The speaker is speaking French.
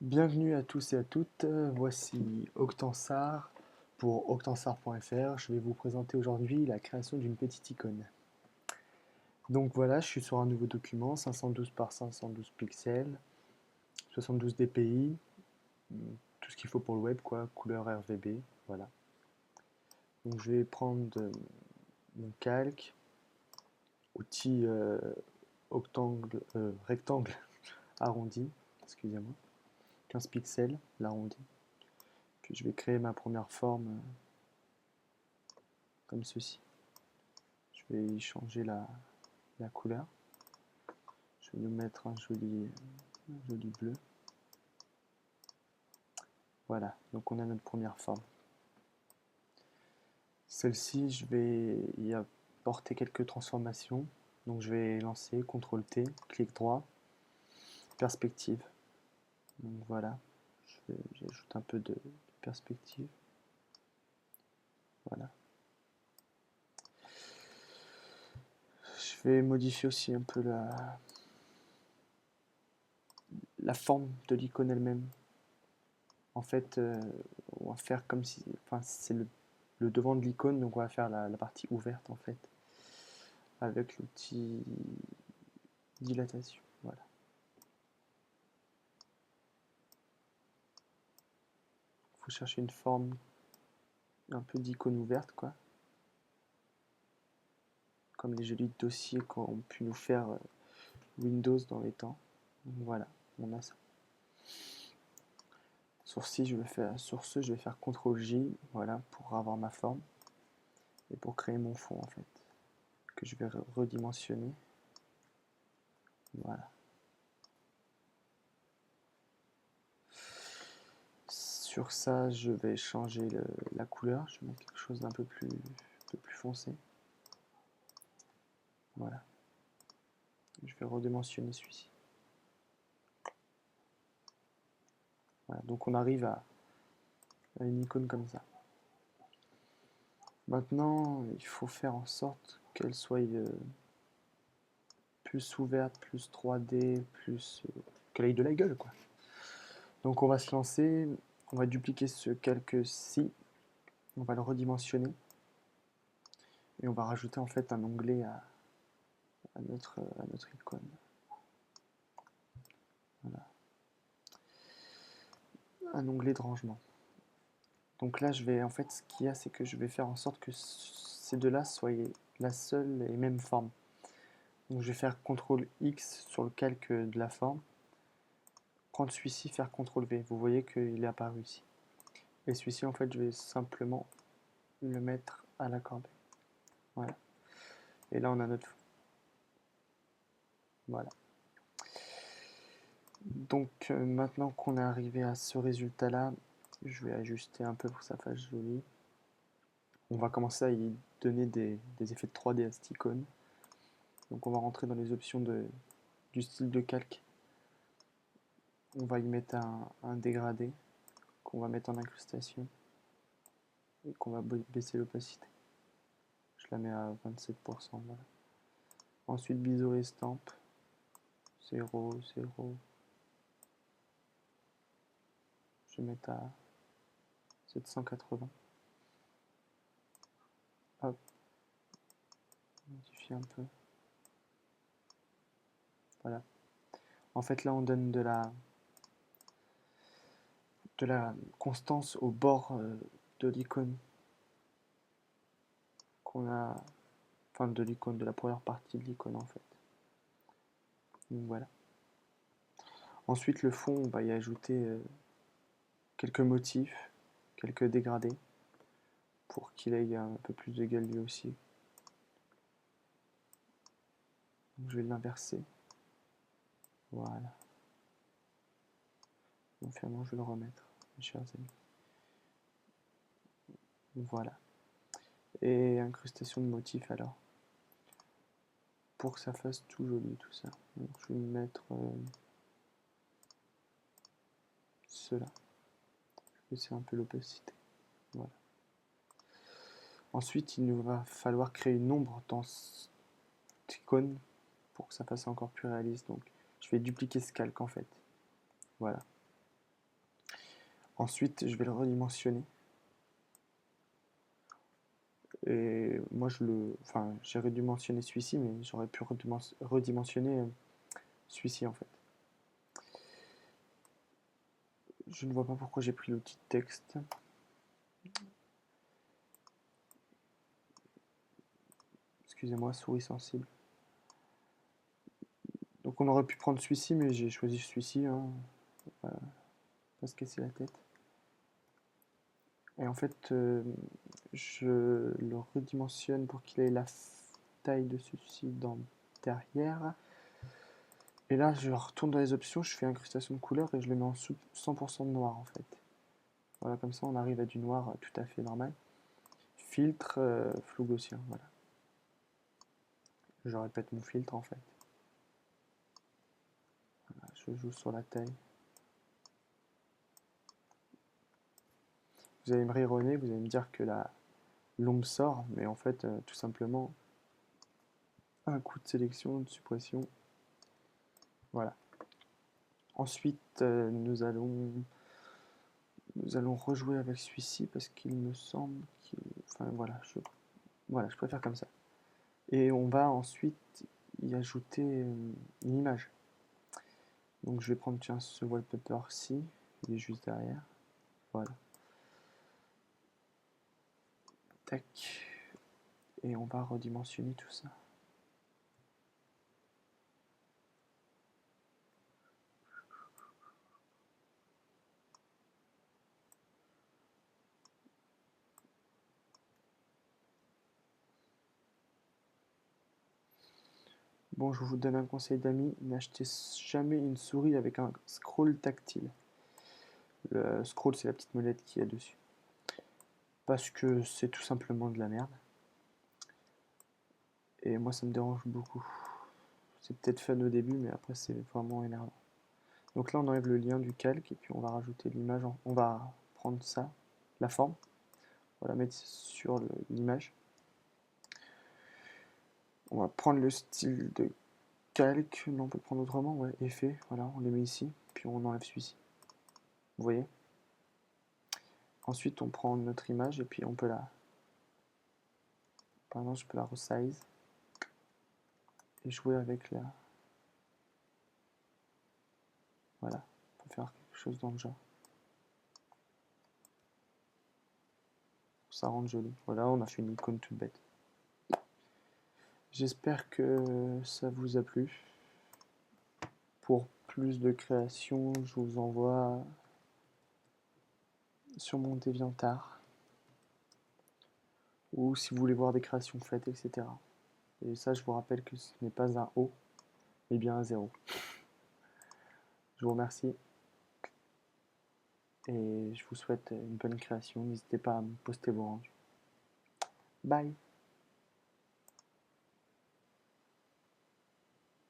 Bienvenue à tous et à toutes, voici Octansar pour octansar.fr. Je vais vous présenter aujourd'hui la création d'une petite icône. Donc voilà, je suis sur un nouveau document, 512 par 512 pixels, 72 dpi, tout ce qu'il faut pour le web, quoi, couleur RGB, voilà. Donc je vais prendre mon calque, outil rectangle arrondi, excusez-moi, 15 pixels, l'arrondi. Puis je vais créer ma première forme comme ceci. Je vais y changer la couleur. Je vais nous mettre un joli bleu. Voilà, donc on a notre première forme. Celle-ci, je vais y apporter quelques transformations. Donc je vais lancer CTRL T, clic droit, perspective. Donc voilà, j'ajoute un peu de perspective. Voilà. Je vais modifier aussi un peu la forme de l'icône elle-même. En fait, on va faire comme si, enfin, c'est le devant de l'icône, donc on va faire la partie ouverte en fait, avec l'outil dilatation. Voilà. Il faut chercher une forme un peu d'icône ouverte, quoi, comme les jolis dossiers qu'ont pu nous faire Windows dans les temps. Donc voilà, on a ça. Sur ce, je vais faire CTRL J, voilà, pour avoir ma forme et pour créer mon fond en fait, que je vais redimensionner. Voilà. Sur ça, je vais changer la couleur. Je vais mettre quelque chose d'un peu plus foncé. Voilà. Je vais redimensionner celui-ci. Voilà. Donc on arrive à une icône comme ça. Maintenant, il faut faire en sorte qu'elle soit plus ouverte, plus 3D, plus qu'elle ait de la gueule, quoi. Donc on va se lancer. On va dupliquer ce calque-ci. On va le redimensionner. Et on va rajouter en fait un onglet à notre icône. Voilà. Un onglet de rangement. Donc là, en fait, ce qu'il y a, c'est que je vais faire en sorte que ces deux-là soient la seule et même forme. Donc je vais faire CTRL X sur le calque de la forme, prendre celui-ci, faire CTRL V. Vous voyez qu'il est apparu ici. Et celui-ci, en fait, je vais simplement le mettre à la corbeille. Voilà. Et là, on a notre... Voilà. Donc maintenant qu'on est arrivé à ce résultat-là, je vais ajuster un peu pour que ça fasse joli. On va commencer à y donner des effets de 3D à cette icône. Donc on va rentrer dans les options du style de calque. On va y mettre un dégradé qu'on va mettre en incrustation et qu'on va baisser l'opacité. Je la mets à 27%. Voilà. Ensuite biseau estampe 0, 0. Je vais mettre à 780. Hop. Modifie un peu. Voilà. En fait là on donne de la constance au bord de l'icône qu'on a, enfin de l'icône, de la première partie de l'icône en fait. Donc voilà. Ensuite le fond, on va y ajouter quelques motifs, quelques dégradés pour qu'il ait un peu plus de gueule lui aussi. Donc je vais l'inverser. Voilà. Donc finalement je vais le remettre, mes chers amis. Voilà. Et incrustation de motifs alors. Pour que ça fasse tout joli tout ça. Donc je vais mettre cela. Je vais baisser un peu l'opacité. Voilà. Ensuite, il nous va falloir créer une ombre dans cette icône pour que ça fasse encore plus réaliste. Donc, je vais dupliquer ce calque en fait. Voilà. Ensuite, je vais le redimensionner. Et moi, j'ai redimensionné celui-ci, mais j'aurais pu redimensionner celui-ci en fait. Je ne vois pas pourquoi j'ai pris l'outil de texte. Excusez-moi, souris sensible. Donc on aurait pu prendre celui-ci, mais j'ai choisi celui-ci. Hein. Voilà. Pas se casser la tête. Et en fait, je le redimensionne pour qu'il ait la taille de celui-ci derrière. Et là, je retourne dans les options, je fais incrustation de couleur et je le mets en 100% de noir en fait. Voilà, comme ça on arrive à du noir tout à fait normal. Filtre, flou gaussien, voilà. Je répète mon filtre en fait. Voilà, je joue sur la taille. Vous allez me rironner, vous allez me dire que l'ombre sort, mais en fait, tout simplement, un coup de sélection, de suppression. Voilà. Ensuite, nous allons rejouer avec celui-ci parce qu'il me semble qu'il... Enfin voilà, je préfère comme ça. Et on va ensuite y ajouter une image. Donc je vais prendre tiens, ce wallpaper-ci, il est juste derrière. Voilà. Tac. Et on va redimensionner tout ça. Bon, je vous donne un conseil d'amis, n'achetez jamais une souris avec un scroll tactile. Le scroll, c'est la petite molette qui est dessus. Parce que c'est tout simplement de la merde. Et moi, ça me dérange beaucoup. C'est peut-être fun au début, mais après, c'est vraiment énervant. Donc là, on enlève le lien du calque et puis on va rajouter l'image. On va prendre ça, la forme, on va la mettre sur l'image. On va prendre le style de calque. Non, on peut le prendre autrement, ouais, effet. Voilà, on les met ici, puis on enlève celui-ci. Vous voyez? Ensuite, on prend notre image et puis on peut la... Par exemple, je peux la resize et jouer avec la... Voilà, on peut faire quelque chose dans le genre. Ça rend joli. Voilà, on a fait une icône toute bête. J'espère que ça vous a plu. Pour plus de créations, je vous envoie sur mon DeviantArt. Ou si vous voulez voir des créations faites, etc. Et ça, je vous rappelle que ce n'est pas un O, mais bien un 0. Je vous remercie. Et je vous souhaite une bonne création. N'hésitez pas à me poster vos rendus. Bye!